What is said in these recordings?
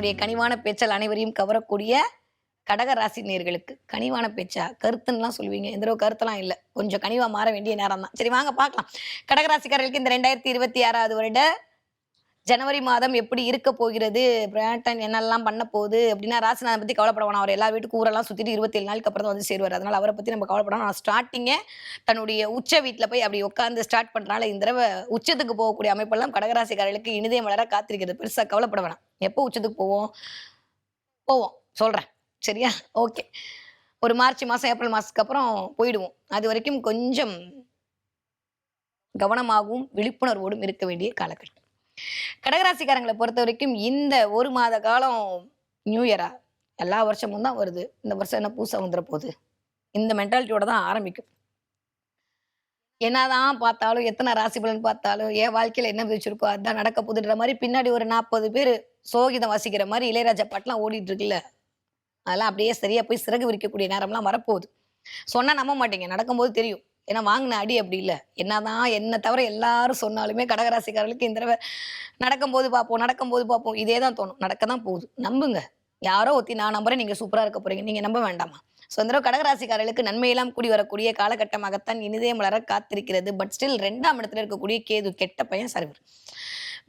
என்னுடைய கனிவான பேச்சால் அனைவரையும் கவரக்கூடிய கடக ராசி நேர்களுக்கு கனிவான பேச்சா கருத்துன்னெலாம் சொல்லுவீங்க. இந்த தடவை கருத்தெல்லாம் இல்லை, கொஞ்சம் கனிவா மாற வேண்டிய நேரம் தான். சரி வாங்க பார்க்கலாம். கடகராசிக்காரர்களுக்கு இந்த 2026வது வருட ஜனவரி மாதம் எப்படி இருக்க போகிறது, பிராட்டன் என்னெல்லாம் பண்ண போகுது அப்படின்னா, ராசிநாதன் பற்றி கவலைப்பட வேணாம். அவர் எல்லா வீட்டுக்கு ஊரெல்லாம் சுற்றிட்டு 27 நாளுக்கு அப்புறம் தான் வந்து சேருவார். அதனால் அவரை பற்றி நம்ம கவலைப்படணும். நான் ஸ்டார்டிங்கே தன்னுடைய உச்ச வீட்டில் போய் அப்படி உட்காந்து ஸ்டார்ட் பண்ணுறனால இந்த தடவை உச்சத்துக்கு போகக்கூடிய அமைப்பெல்லாம் கடகராசிக்காரர்களுக்கு இனிதே மலர காத்திருக்கிறது. பெருசாக கவலைப்பட வேணாம். எப்போ உச்சத்துக்கு போவோம் போவோம் சொல்கிறேன், சரியா? ஓகே. ஒரு மார்ச் மாதம் ஏப்ரல் மாதத்துக்கு அப்புறம் போயிடுவோம். அது வரைக்கும் கொஞ்சம் கவனமாகவும் விழிப்புணர்வோடும் இருக்க வேண்டிய காலகட்டம். கடகராசிக்காரங்களை பொறுத்த வரைக்கும் இந்த ஒரு மாத காலம் நியூ இயரா எல்லா வருஷமும் தான் வருது, இந்த வருஷம் என்ன புதுசாக வந்துட போகுது, இந்த மென்டாலிட்டியோட தான் ஆரம்பிக்கும். என்னதான் பார்த்தாலும் எத்தனை ராசி பலன் பார்த்தாலும் என் வாழ்க்கையில என்ன விதிச்சிருக்கோ அதுதான் நடக்க போகுதுன்ற மாதிரி பின்னாடி ஒரு 40 பேர் சோகிதம் வாசிக்கிற மாதிரி இளையராஜா பாட்டுலாம் ஓடிட்டு இருக்குல்ல, அதெல்லாம் அப்படியே சரியா போய் சிறகு விரிக்கக்கூடிய நேரம்லாம் வரப்போகுது. சொன்னா நம்ப மாட்டீங்க, நடக்கும்போது தெரியும். ஏன்னா வாங்கின அடி அப்படி இல்லை. என்னதான் என்ன தவிர எல்லாரும் சொன்னாலுமே கடகராசிக்காரர்களுக்கு இந்த தடவை நடக்கும்போது பார்ப்போம் இதே தான் தோணும். நடக்க தான் போகுது, நம்புங்க. யாரோ ஒத்தி நான் நம்புறேன், நீங்க சூப்பரா இருக்க போறீங்க, நீங்க நம்ப வேண்டாமா? ஸோ இந்த தடவை கடகராசிக்காரர்களுக்கு நன்மையெல்லாம் கூடி வரக்கூடிய காலகட்டமாகத்தான் இனிதே மலர காத்திருக்கிறது. பட் ஸ்டில் 2ஆம் இடத்துல இருக்கக்கூடிய கேது கெட்ட பையன் சர்வர்.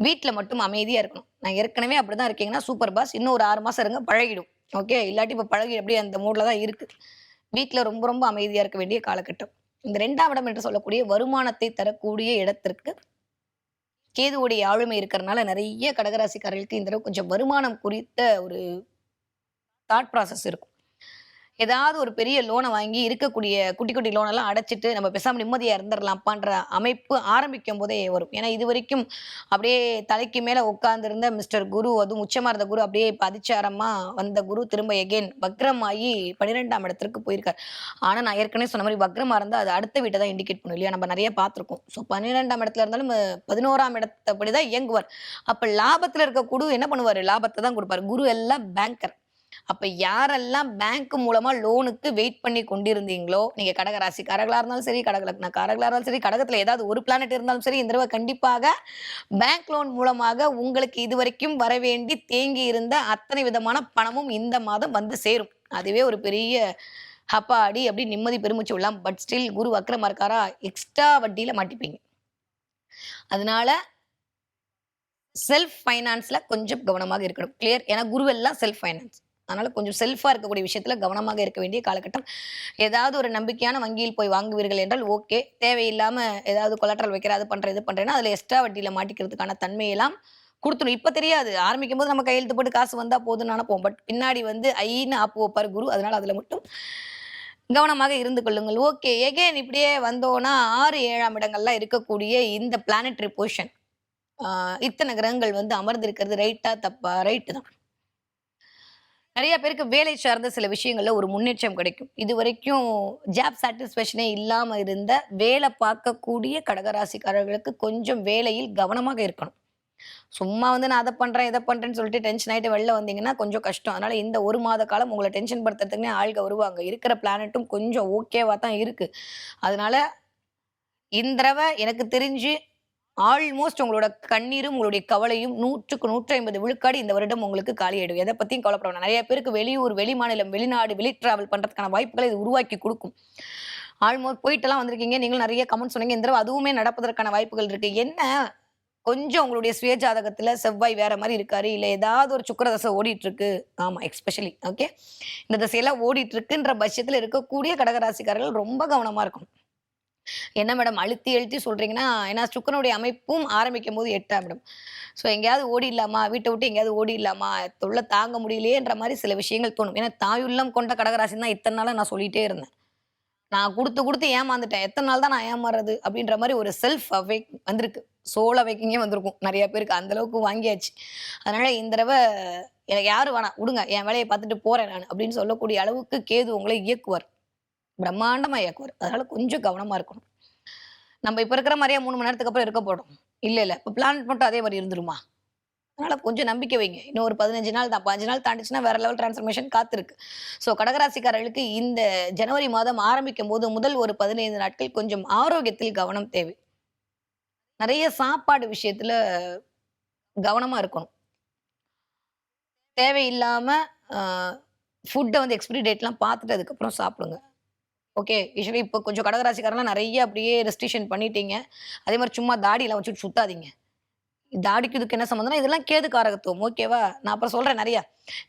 வீட்டில் மட்டும் அமைதியாக இருக்கணும். நான் ஏற்கனவே அப்படிதான் இருக்கீங்கன்னா சூப்பர் பாஸ், இன்னும் ஒரு 6 மாதம் இருங்க, பழகிடும். ஓகே, இல்லாட்டி இப்போ பழகி அப்படியே அந்த மூடில் தான் இருக்குது. வீட்டில் ரொம்ப ரொம்ப அமைதியாக இருக்க வேண்டிய காலகட்டம். இந்த 2ஆம் இடம் என்று சொல்லக்கூடிய வருமானத்தை தரக்கூடிய இடத்திற்கு கேதுவுடைய ஆளுமை இருக்கிறதுனால நிறைய கடகராசிக்காரர்களுக்கு இந்த தடவை கொஞ்சம் வருமானம் குறித்த ஒரு தாட் ப்ராசஸ் இருக்கும். ஏதாவது ஒரு பெரிய லோனை வாங்கி இருக்கக்கூடிய குட்டி குட்டி லோனெல்லாம் அடைச்சிட்டு நம்ம பேசாமல் நிம்மதியாக இருந்துடலாம்ப்பான்ற அமைப்பு ஆரம்பிக்கும் போதே வரும். ஏன்னா இது வரைக்கும் அப்படியே தலைக்கு மேலே உட்கார்ந்துருந்த மிஸ்டர் குரு, அதுவும் உச்சமாக இருந்த குரு அப்படியே இப்போ அதிச்சாரமாக வந்த குரு திரும்ப எகெயின் வக்ரமாகி 12ஆம் இடத்திற்கு போயிருக்கார். ஆனால் நான் ஏற்கனவே சொன்ன மாதிரி வக்ரமாக இருந்தால் அது அடுத்த வீட்டை தான் இண்டிகேட் பண்ணும் இல்லையா, நம்ம நிறைய பார்த்துருக்கோம். ஸோ 12ஆம் இடத்துல இருந்தாலும் 11ஆம் இடத்தப்படி தான் இயங்குவார். அப்போ லாபத்தில் இருக்க குரு என்ன பண்ணுவார், லாபத்தை தான் கொடுப்பார். குரு எல்லாம் பேங்கர். அப்ப யாரெல்லாம் பேங்க் மூலமா லோனுக்கு வெயிட் பண்ணி கொண்டிருந்தீங்களோ, நீங்க கடகராசிக்காரர்களா இருந்தாலும் சரி, கடகலக்னக்காரர்களா இருந்தாலும் சரி, கடகத்துல ஏதாவது ஒரு பிளானட் இருந்தாலும் சரி, இந்த தடவை கண்டிப்பாக பேங்க் லோன் மூலமாக உங்களுக்கு இதுவரைக்கும் வரவேண்டி தேங்கி இருந்த அத்தனை விதமான பணமும் இந்த மாதம் வந்து சேரும். அதுவே ஒரு பெரிய ஹப்பாடி அப்படி நிம்மதி பெருமிச்சு விடலாம். பட் ஸ்டில் குரு வக்ரமா இருக்காரா, எக்ஸ்ட்ரா வட்டியில மாட்டிப்பீங்க. அதனால செல்ஃப் ஃபைனான்ஸ்ல கொஞ்சம் கவனமாக இருக்கணும். கிளியர்? ஏன்னா குரு எல்லாம் செல்ஃப் ஃபைனான்ஸ். அதனால கொஞ்சம் செல்ஃபா இருக்கக்கூடிய விஷயத்துல கவனமாக இருக்க வேண்டிய காலகட்டம். ஏதாவது ஒரு நம்பிக்கையான வங்கியில் போய் வாங்குவீர்கள் என்றால் ஓகே. தேவையில்லாம ஏதாவது கொலாட்ரல் வைக்கிற அது பண்றேன் இது பண்றேன்னா அதுல எக்ஸ்ட்ரா வட்டியில மாட்டிக்கிறதுக்கான தன்மையெல்லாம் கொடுத்துடும். இப்ப தெரியாது, ஆரம்பிக்கும் போது நம்ம கையெழுத்து போட்டு காசு வந்தா போதும்னு நினைப்போம். பட் பின்னாடி வந்து ஐன்னு ஆப்பு வைப்பார் குரு. அதனால அதுல மட்டும் கவனமாக இருந்து கொள்ளுங்கள். ஓகே, எகேன் இப்படியே வந்தோன்னா 6, 7ஆம் இடங்கள்லாம் இருக்கக்கூடிய இந்த பிளானட்டரி பொசிஷன், இத்தனை கிரகங்கள் வந்து அமர்ந்திருக்கிறது ரைட்டா தப்பா? ரைட்டு தான். நிறைய பேருக்கு வேலை சார்ந்த சில விஷயங்கள்ல ஒரு முன்னேற்றம் கிடைக்கும். இது வரைக்கும் ஜாப் சாட்டிஸ்ஃபேக்ஷனே இல்லாம இருந்த வேலை பார்க்கக்கூடிய கடகராசிக்காரர்களுக்கு கொஞ்சம் வேலையில் கவனமாக இருக்கணும். சும்மா வந்து நான் அதை பண்றேன் இதை பண்றேன்னு சொல்லிட்டு டென்ஷன் ஆயிட்டு வெளில வந்தீங்கன்னா கொஞ்சம் கஷ்டம். அதனால இந்த ஒரு மாத காலம் உங்களை டென்ஷன் படுத்துறதுக்குன்னே ஆள்க வருவாங்க. இருக்கிற பிளானட்டும் கொஞ்சம் ஓகேவா தான் இருக்கு. அதனால இந்த தடவை எனக்கு தெரிஞ்சு ஆல்மோஸ்ட் உங்களோட கண்ணீரும் உங்களுடைய கவலையும் 100க்கு 150 விழுக்காடு இந்த வருடம் உங்களுக்கு காலியாயிடும். எதை பத்தியும் கவலைப்பட வேணாம். நிறைய பேருக்கு வெளியூர், வெளிமாநிலம், வெளிநாடு, வெளி டிராவல் பண்றதுக்கான வாய்ப்புகளை இது உருவாக்கி கொடுக்கும். ஆல்மோஸ்ட் போயிட்டுலாம் வந்திருக்கீங்க. நீங்களும் நிறைய கமெண்ட் சொன்னீங்க. இந்த தடவை அதுவுமே நடப்பதற்கான வாய்ப்புகள் இருக்கு. என்ன கொஞ்சம் உங்களுடைய சுய ஜாதகத்துல செவ்வாய் வேற மாதிரி இருக்காரு, இல்ல ஏதாவது ஒரு சுக்கிர தசை ஓடிட்டு இருக்கு. ஆமா, எக்ஸ்பெஷலி ஓகே, இந்த தசையெல்லாம் ஓடிட்டு இருக்குன்ற பட்சத்துல இருக்கக்கூடிய கடகராசிக்காரர்கள் ரொம்ப கவனமா இருக்கணும். என்ன மேடம் அழுத்தி அழுத்தி சொல்றீங்கன்னா, ஏன்னா சுக்கிரனுடைய அமைப்பும் ஆரம்பிக்கும் போது 8ஆம் இடம். ஸோ எங்கேயாவது ஓடிடலாமா, வீட்டை விட்டு எங்கேயாவது ஓடிடலாமா, தொல்லை தாங்க முடியலையேன்ற மாதிரி சில விஷயங்கள் தோணும். ஏன்னா தாயுள்ளம் கொண்ட கடகராசின்னு தான் இத்தனை நாளாக நான் சொல்லிட்டே இருந்தேன். நான் கொடுத்து கொடுத்து ஏமாந்துட்டேன், எத்தனை நாள் தான் நான் ஏமாறுறது அப்படின்ற மாதிரி ஒரு செல்ஃப் அவேக் வந்திருக்கு. சோல் அவேக்கிங்கே வந்திருக்கும் நிறைய பேருக்கு, அந்த அளவுக்கு வாங்கியாச்சு. அதனால இந்த தடவை எனக்கு யாரும் வேணாம் விடுங்க, என் வேலையை பார்த்துட்டு போறேன் நான் அப்படின்னு சொல்லக்கூடிய அளவுக்கு கேது உங்களை இயக்குவார், பிரம்மாண்டமா இயக்குவார். அதனால கொஞ்சம் கவனமா இருக்கணும். நம்ம இப்ப இருக்கிற மாதிரியே 3 மணி நேரத்துக்கு அப்புறம் இருக்க போறோம் இல்ல இல்ல, இப்ப பிளான் மட்டும் அதே மாதிரி இருந்துருமா? அதனால கொஞ்சம் நம்பிக்கை வைங்க. இன்னும் ஒரு 15 நாள் தான், 5 நாள் தாண்டிச்சுன்னா வேற லெவல் டிரான்ஸ்ஃபர்மேஷன் காத்திருக்கு. ஸோ கடகராசிக்காரர்களுக்கு இந்த ஜனவரி மாதம் ஆரம்பிக்கும் போது முதல் ஒரு 15 நாட்கள் கொஞ்சம் ஆரோக்கியத்தில் கவனம் தேவை. நிறைய சாப்பாடு விஷயத்துல கவனமா இருக்கணும். தேவையில்லாம அ ஃபுட்ட வந்து எக்ஸ்பைரி டேட்லாம் பார்த்துட்டு அதுக்கப்புறம் சாப்பிடுங்க. ஓகே. யூசுவலி இப்போ கொஞ்சம் கடகராசிக்காரங்கலாம் நெறைய அப்படியே ரெஸ்ட்ரிக்ஷன் பண்ணிட்டீங்க. அதே மாரி சும்மா தாடியெல்லாம் வச்சுட்டு சுத்தாதீங்க. தாடிக்கும் இதுக்கு என்ன சம்மந்தம்னா, இதெல்லாம் கேது காரகத்துவம். ஓகேவா? நான் அப்புறம் சொல்றேன் நெறைய.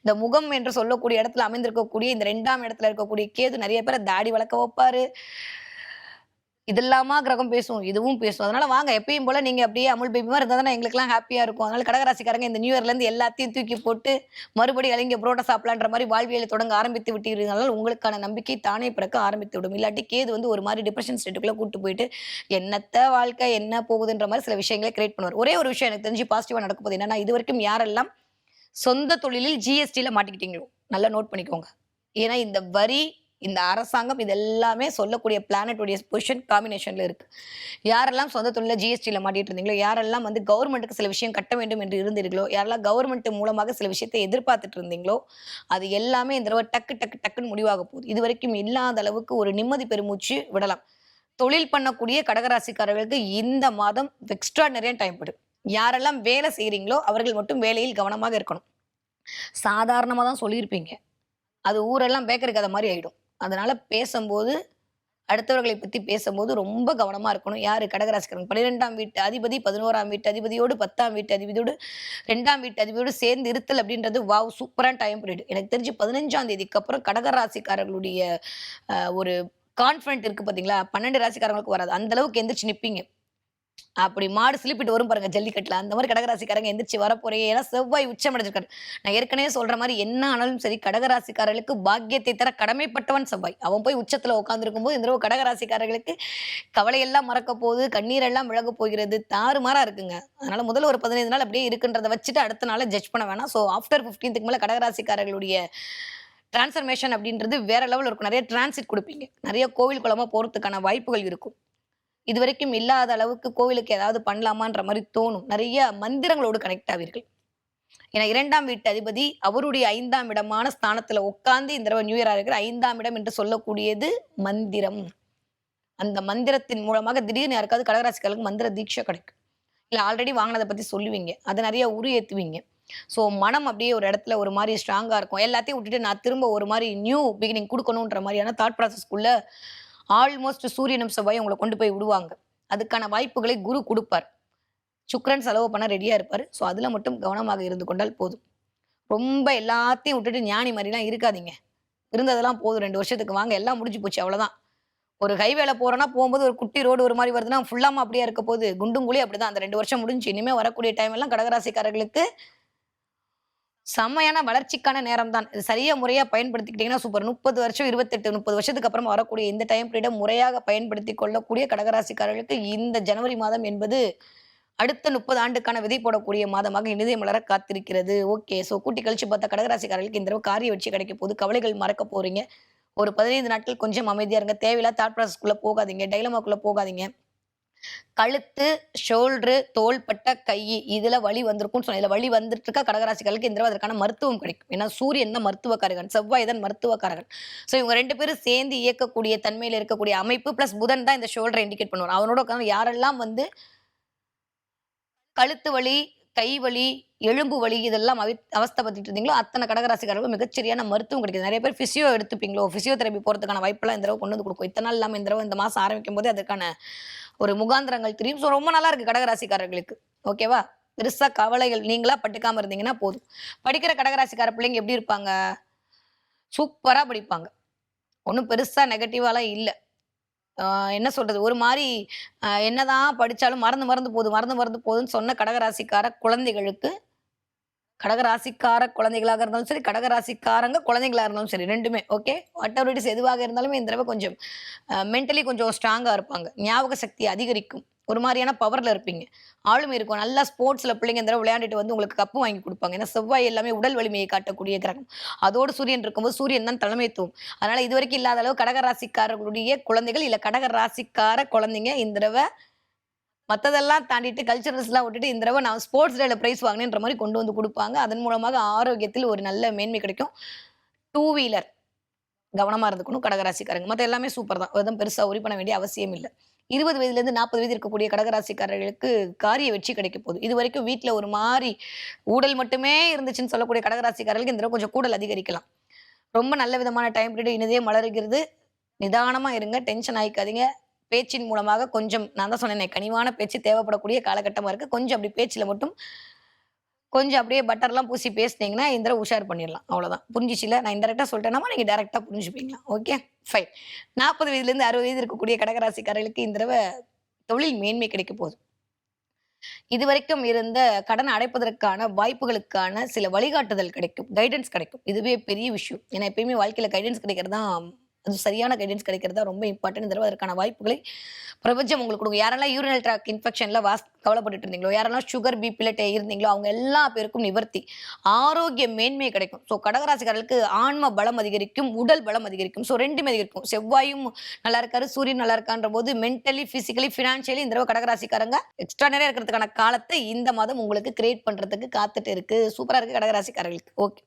இந்த முகம் என்று சொல்லக்கூடிய இடத்துல அமைந்திருக்கக்கூடிய இந்த 2ஆம் இடத்துல இருக்கக்கூடிய கேது நெறைய பேர தாடி வளர்க்க வைப்பாரு. இதெல்லாமா கிரகம் பேசும். இதுவும் பேசும். அதனால வாங்க எப்பயும் போல நீங்க அப்படியே அமுல் பேபி மாரி இருந்தா தானே எங்களுக்கெல்லாம் ஹேப்பியா இருக்கும். அதனால கடகராசிக்காரங்க இந்த நியூ இயர்லேருந்து எல்லாத்தையும் தூக்கி போட்டு, மறுபடியும் இங்க புரோட்டா சாப்பிடலான்ற மாரி வாழ்வியலை தொடங்க ஆரம்பித்து விட்டீர்களானால், உங்களுக்கான நம்பிக்கை தானே பிறக்க ஆரம்பித்துவிடும். இல்லாட்டி கேது வந்து ஒரு மாரி டிப்ரஷன் ஸ்டேட்டுக்குள்ள கூட்டு போயிட்டு, என்னத்த வாழ்க்கை என்ன போகுதுன்ற மாரி சில விஷயங்கள கிரியேட் பண்ணுவாரு. ஒரே ஒரு விஷயம் எனக்கு தெரிஞ்சு பாசிட்டிவா நடக்க போகுது என்னன்னா, இதுவரைக்கும் யாரெல்லாம் சொந்த தொழிலில் ஜிஎஸ்டில மாட்டிக்கிட்டீங்களோ, நல்லா நோட் பண்ணிக்கோங்க. ஏன்னா இந்த வரி, இந்த அரசாங்கம் இது எல்லாமே சொல்லக்கூடிய பிளானட் உடைய பொசிஷன் காம்பினேஷன்ல இருக்கு. யாரெல்லாம் சொந்த தொழில்ல ஜிஎஸ்டில மாட்டிட்டு இருந்தீங்களோ, யாரெல்லாம் வந்து கவர்மெண்ட்டுக்கு சில விஷயம் கட்ட வேண்டும் என்று இருந்தீர்களோ, யாரெல்லாம் கவர்மெண்ட் மூலமாக சில விஷயத்தை எதிர்பார்த்துட்டு இருந்தீங்களோ, அது எல்லாமே இந்த தடவ டக்கு டக்கு டக்குன்னு முடிவாக போகுது. இதுவரைக்கும் இல்லாத அளவுக்கு ஒரு நிம்மதி பெருமூச்சு விடலாம். தொழில் பண்ணக்கூடிய கடகராசிக்காரர்களுக்கு இந்த மாதம் எக்ஸ்ட்ரார்டினரியா டைம் படும். யாரெல்லாம் வேலை செய்றீங்களோ, அவர்கள் மட்டும் வேலையில் கவனமாக இருக்கணும். சாதாரணமா தான் சொல்லியிருப்பீங்க. அது ஊரெல்லாம் பேக்கரி கதை மாரி ஆயிடும். அதனால பேசம்போது, அடுத்தவர்களை பத்தி பேசம்போது ரொம்ப கவனமா இருக்கணும். யாரு? கடகராசிக்காரங்க. 12ஆம் வீட்டு அதிபதி, 11ஆம் வீட்டு அதிபதியோடு, 10ஆம் வீட்டு அதிபதியோடு, 2ஆம் வீட்டு அதிபதியோடு சேர்ந்து இருத்தல் அப்படின்றது வாவ்! சூப்பரான டைம் பீரியட். எனக்கு தெரிஞ்சு 15ஆம் தேதிக்கு அப்புறம் கடகராசிக்காரர்களுடைய ஒரு கான்ஃபிடென்ட் இருக்கு பார்த்தீங்களா? 12 ராசிக்காரங்களுக்கு வராது. அந்த அளவுக்கு எந்திரிச்சு நிப்பீங்க. அப்படி மாடு சிலிப்பிட்டு வரும் பாருங்க ஜல்லிக்கட்டுல. அந்த மாரி கடகராசிக்காரங்க எந்திரிச்சு வரப்போறீங்க. ஏன்னா செவ்வாய் உச்சம் அடைஞ்சிருக்காரு. நான் ஏற்கனவே சொல்ற மாரி என்ன ஆனாலும் சரி கடகராசிக்காரர்களுக்கு பாக்கியத்தை தர கடமைப்பட்டவன் செவ்வாய். அவன் போய் உச்சத்துல உட்கார்ந்திருக்கும்போது இந்த தடவ கடகராசிக்காரர்களுக்கு கவலையெல்லாம் மறக்க போகுது, கண்ணீரெல்லாம் விலகப் போகிறது. தாறுமாறா இருக்குங்க. அதனால முதல்ல ஒரு 15 நாள் அப்படியே இருக்குன்றத வச்சுட்டு அடுத்த நாள ஜட்ஜ் பண்ண வேணாம். ஸோ ஆஃப்டர் 15க்கு மேல கடகராசிக்காரர்களுடைய டிரான்ஸ்ஃபர்மேஷன் அப்படின்றது வேற லெவல்ல இருக்கும். நெறைய டிரான்சிட் குடுப்பீங்க. நெறைய கோவில் குளமா போறதுக்கான வாய்ப்புகள் இருக்கும். இதுவரைக்கும் இல்லாத அளவுக்கு கோவிலுக்கு ஏதாவது பண்ணலாமான்ற மாரி தோணும். நெறைய மந்திரங்களோடு கனெக்ட் ஆவீர்கள். ஏன்னா 2ஆம் வீட்டு அதிபதி அவருடைய 5ஆம் இடமான ஸ்தானத்துல உட்கார்ந்து இந்த தடவ நியூ இயரா இருக்கிற 5ஆம் இடம் என்று சொல்லக்கூடியது மந்திரம். அந்த மந்திரத்தின் மூலமாக திடீர்னு யாருக்காவது கடகராசிக்காரர்களுக்கு மந்திர தீட்சை கிடைக்கும். இல்ல ஆல்ரெடி வாங்குனத பத்தி சொல்லுவீங்க. அத நெறைய உருஏத்துவீங்க. ஸோ மனம் அப்படியே ஒரு இடத்துல ஒரு மாரி ஸ்ட்ராங்கா இருக்கும். எல்லாத்தையும் விட்டுட்டு நான் திரும்ப ஒரு மாரி நியூ பிகினிங் குடுக்கணுன்ற மாரியான தாட் ப்ராசஸ்க்குள்ள ஆல்மோஸ்ட் சூரியனும் செவ்வாயும் உங்கள கொண்டு போய் விடுவாங்க. அதுக்கான வாய்ப்புகளை குரு குடுப்பார். சுக்கிரன் செலவு பண்ண ரெடியா இருப்பாரு. ஸோ அதுல மட்டும் கவனமாக இருந்து கொண்டால் போதும். ரொம்ப எல்லாத்தையும் விட்டுட்டு ஞானி மாரிலாம் இருக்காதீங்க. இருந்ததெல்லாம் போதும் 2 வருஷத்துக்கு வாங்க எல்லாம் முடிஞ்சு போச்சு அவ்வளோதான். ஒரு ஹைவேல போறோம்னா போம்போது ஒரு குட்டி ரோடு ஒரு மாரி வருதுன்னா ஃபுல்லாமா அப்படியே இருக்க போது. குண்டும் குழியும் அப்படிதான். அந்த 2 வருஷம் முடிஞ்சுச்சு. இனிமே வரக்கூடிய டைம் எல்லாம் கடகராசிக்காரர்களுக்கு செம்மையான வளர்ச்சிக்கான நேரம் தான். இது சரியா முறையா பயன்படுத்திக்கிட்டீங்கன்னா சூப்பர். 30 வருஷம், 28, 30 வருஷத்துக்கு அப்புறமா வரக்கூடிய இந்த டைம் பீரியட முறையாக பயன்படுத்திக் கொள்ளக்கூடிய கடகராசிக்காரர்களுக்கு இந்த ஜனவரி மாதம் என்பது அடுத்த 30 ஆண்டுக்கான விதை போடக்கூடிய மாதமாக இனிதே மலர காத்திருக்கிறது. ஓகே. ஸோ கூட்டி கழிச்சு பார்த்தா கடகராசிக்காரர்களுக்கு இந்த தடவ காரிய வெற்றி கிடைக்க போது. கவலைகள் மறக்க போறீங்க. ஒரு 15 நாட்கள் கொஞ்சம் அமைதியா இருங்க. தேவையில்லாத தாட் ப்ராசஸ்க்குள்ள போகாதீங்க. டைலமாக்குள்ள போகாதீங்க. கழுத்து, ஷோல்டரு, தோள்பட்ட, கை இதுல வலி வந்திருக்கும்னு சொன்னேன். இதுல வலி வந்துட்டு இருக்க கடகராசிக்காரர்களுக்கு இந்த தடவ அதற்கான மருத்துவம் கிடைக்கும். ஏன்னா சூரியன் தான் மருத்துவக்காரகன், செவ்வாய் தான் மருத்துவக்காரகன். ஸோ இவங்க 2 பேரும் சேர்ந்து இயக்கக்கூடிய தன்மையில இருக்கக்கூடிய அமைப்பு பிளஸ் புதன் தான் இந்த ஷோல்டர இண்டிகேட் பண்ணுவார். அவனோட உட்கார்ந்து யாரெல்லாம் வந்து கழுத்து வலி, கை வலி, எலும்பு வலி இதெல்லாம் அவஸ்தைப்பட்டுட்டு இருந்தீங்களோ, அத்தனை கடகராசிக்காரர்களுக்கும் மிகச்சரியான மருத்துவம் கிடைக்குது. நெறைய பேர் பிசியோ எடுத்துப்பீங்களோ, பிசியோதெரபி போறதுக்கான வாய்ப்பெல்லாம் இந்த தடவ கொண்டு வந்து குடுக்கும். இத்தன நாள் இல்லாம இந்த தடவ இந்த மாசம் ஆரம்பிக்கும்போதே அதற்கான ஒரு முகாந்திரங்கள் தெரியும். ஸோ ரொம்ப நல்லா இருக்கு கடகராசிக்காரர்களுக்கு. ஓகேவா? பெருசா கவலைகள் நீங்களா பட்டுக்காம இருந்தீங்கன்னா போதும். படிக்கிற கடகராசிக்கார பிள்ளைங்க எப்படி இருப்பாங்க? சூப்பரா படிப்பாங்க. ஒண்ணும் பெருசா நெகட்டிவாலாம் இல்ல. ஆ என்ன சொல்றது? ஒரு மாரி என்னதான் படிச்சாலும் மறந்து மறந்து போகுது, மறந்து மறந்து போகுதுன்னு சொன்ன கடகராசிக்கார குழந்தைகளுக்கு கடகராசிக்கார குழந்தைகளாக இருந்தாலும் சரி, கடகராசிக்காரங்க குழந்தைகளா இருந்தாலும் சரி 2மே ஓகே. வாட்டெவர் இட் இஸ் எதுவாக இருந்தாலுமே இந்த தடவ கொஞ்சம் மென்டலி கொஞ்சம் ஸ்ட்ராங்கா இருப்பாங்க. ஞாபக சக்தி அதிகரிக்கும். ஒரு மாரியான பவர்ல இருப்பீங்க. ஆளுமை இருக்கும். நல்லா ஸ்போர்ட்ஸ்ல பிள்ளைங்க இந்த தடவ விளையாண்டுட்டு வந்து உங்களுக்கு கப்பு வாங்கி குடுப்பாங்க. ஏன்னா செவ்வாய் எல்லாமே உடல் வலிமையை காட்டக்கூடிய கிரகம். அதோடு சூரியன் இருக்கும்போது சூரியன் தான் தலைமைத்துவம். அதனால இதுவரைக்கும் இல்லாத அளவு கடகராசிக்காரர்களுடைய குழந்தைகள் இல்ல கடகராசிக்கார குழந்தைங்க இந்த தடவ மத்ததெல்லாம் தாண்டிட்டு கல்ச்சுரல்ஸ்லாம் விட்டுட்டு இந்த தடவ நான் ஸ்போர்ட்ஸ் டேல பிரைஸ் வாங்கினேன்ற மாரி கொண்டு வந்து குடுப்பாங்க. அதன் மூலமாக ஆரோக்கியத்தில் ஒரு நல்ல மேன்மை கிடைக்கும். 2 வீலர் கவனமா இருந்துக்கணும் கடகராசிக்காரங்க. மத்த எல்லாமே சூப்பர் தான். எதுவும் பெருசா வொரி பண்ண வேண்டிய அவசியம் இல்ல. 20 வயதிலிருந்து 40 வயது இருக்கக்கூடிய கடகராசிக்காரர்களுக்கு காரிய வெற்றி கிடைக்க போகுது. இதுவரைக்கும் வீட்ல ஒரு மாரி ஊடல் மட்டுமே இருந்துச்சுன்னு சொல்லக்கூடிய கடகராசிக்காரர்களுக்கு இந்த தடவ கொஞ்சம் கூடல் அதிகரிக்கலாம். ரொம்ப நல்ல விதமான டைம் பீரியட் இனிதே மலருகிறது. நிதானமா இருங்க. டென்ஷன் ஆயிக்காதீங்க. பேச்சின் மூலமாக கொஞ்சம் நான் தான் சொன்னேனே கனிவான பேச்சு தேவைப்படக்கூடிய காலகட்டமா இருக்கு. கொஞ்சம் அப்படி பேச்சுல மட்டும் கொஞ்சம் அப்படியே பட்டர்லாம் பூசி பேசுனீங்கன்னா, இந்த தடவ உஷார் பண்ணிரலாம். அவ்வளோதான். புரிஞ்சுச்சுல்ல? நான் இன்டைரக்ட்டா சொல்ட்டேனாமா, நீங்க டைரக்ட்டா புரிஞ்சுப்பீங்களா? ஓகே. ஃபைன். 40 வயதிலிருந்து 60 வயது இருக்கக்கூடிய கடகராசிக்காரர்களுக்கு இந்த தடவ தொழில் மேன்மை கிடைக்க போகுது. இதுவரைக்கும் இருந்த கடன் அடைப்பதற்கான வாய்ப்புகளுக்கான சில வழிகாட்டுதல் கிடைக்கும். கைடன்ஸ் கிடைக்கும். இதுவே பெரிய விஷயம். ஏன்னா எப்பயுமே வாழ்க்கையில கைடன்ஸ் கிடைக்கிறது தான் அது சரியான கைடன்ஸ் கிடைக்கிறது தான் ரொம்ப இம்பார்ட்டன்ட். இந்த தடவ அதற்கான வாய்ப்புகளை பிரபஞ்சம் உங்களுக்கு குடுக்கும். யாரெல்லாம் யூரினல் ட்ராக் இன்ஃபெக்ஷன்ல கவலைப்பட்டுட்டு இருந்தீங்களோ, யாரெல்லாம் சுகர், பிபில இருந்தீங்களோ, அவங்க எல்லா பேருக்கும் நிவர்த்தி. ஆரோக்கிய மேன்மை கிடைக்கும். ஸோ கடகராசிக்காரர்களுக்கு ஆன்ம பலம் அதிகரிக்கும், உடல் பலம் அதிகரிக்கும். ஸோ 2மே அதிகரிக்கும். செவ்வாயும் நல்லா இருக்காரு, சூரியன் நல்லா இருக்கான்ற போது மென்டலி, பிசிக்கலி, ஃபினான்ஷியலி இந்த தடவ கடகராசிக்காரங்க எக்ஸ்ட்ரானரியா இருக்கிறதுக்கான காலத்தை இந்த மாதம் உங்களுக்கு கிரியேட் பண்றதுக்கு காத்துட்டு இருக்கு. சூப்பரா இருக்கு கடகராசிக்காரர்களுக்கு. ஓகே.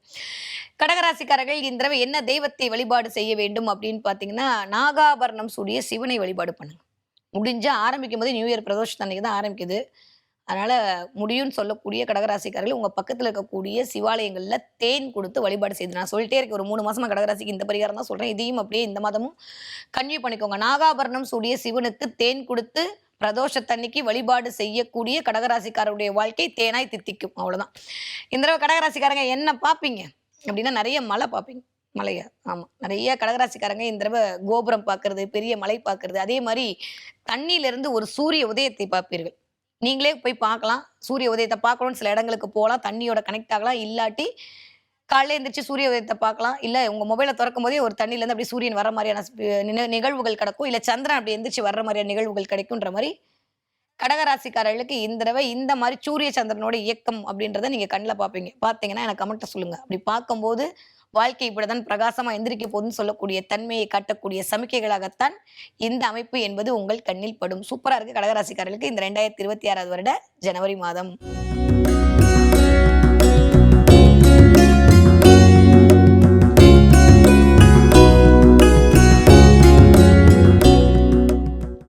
கடகராசிக்காரர்கள் இந்த தடவை என்ன தெய்வத்தை வழிபாடு செய்ய வேண்டும் அப்படின்னு பார்த்தீங்கன்னா, நாகாபரணம் சூடிய சிவனை வழிபாடு பண்ணுங்க. முடிஞ்சா ஆரம்பிக்கும்போதே நியூ இயர் பிரதோஷத்து அன்னைக்கு தான் ஆரம்பிக்குது. அதனால முடியும்னு சொல்லக்கூடிய கடகராசிக்காரர்கள் உங்க பக்கத்துல இருக்கக்கூடிய சிவாலயங்கள்ல தேன் குடுத்து வழிபாடு செய்து நான் சொல்லிட்டே இருக்கேன். ஒரு 3 மாசமா கடகராசிக்கு இந்த பரிகாரம் தான் சொல்றேன். இதையும் அப்படியே இந்த மாதமும் கன்டினியூ பண்ணிக்கோங்க. நாகாபரணம் சூடிய சிவனுக்கு தேன் குடுத்து பிரதோஷத்தன்னைக்கு வழிபாடு செய்யக்கூடிய கடகராசிக்காரருடைய வாழ்க்கை தேனாய் தித்திக்கும். அவ்வளவுதான். இந்த தடவ கடகராசிக்காரங்க என்ன பார்ப்பீங்க அப்படின்னா, நிறைய மலை பார்ப்பீங்க. மலையா? ஆமா. நிறைய கடகராசிக்காரங்க இந்த தடவ கோபுரம் பார்க்கறது, பெரிய மலை பார்க்கறது, அதே மாரி தண்ணீயிலிருந்து ஒரு சூரிய உதயத்தை பார்ப்பீர்கள். நீங்களே போய் பார்க்கலாம். சூரிய உதயத்த பார்க்கணும்னு சில இடங்களுக்கு போலாம். தண்ணியோட கனெக்ட் ஆகலாம். இல்லாட்டி காலையில எந்திரிச்சு சூரிய உதயத்த பார்க்கலாம். இல்ல உங்க மொபைல தொறக்கும்போதே ஒரு தண்ணீலருந்து அப்படியே சூரியன் வர்ற மாரியான நிகழ்வுகள் நடக்கும். இல்ல சந்திரன் அப்படி எந்திரிச்சு வர்ற மாரியான நிகழ்வுகள் கிடைக்குன்ற மாரி கடகராசிக்காரர்களுக்கு இந்த தடவை இந்த மாரி சூரிய சந்திரனோட இயக்கம் அப்படின்றத நீங்க கண்ல பார்ப்பீங்க. பார்த்தீங்கன்னா எனக்கு கமெண்ட்ல சொல்லுங்க. அப்படி பார்க்கும்போது வாழ்க்கை இப்படிதான் பிரகாசமா எந்திரிக்க போதுன்னு சொல்லக்கூடிய தன்மையை காட்டக்கூடிய சமிக்கைகளாகத்தான் இந்த அமைப்பு என்பது உங்கள் கண்ணில் படும். சூப்பரா இருக்கு கடகராசிக்காரர்களுக்கு இந்த 2026 வருட ஜனவரி மாதம்.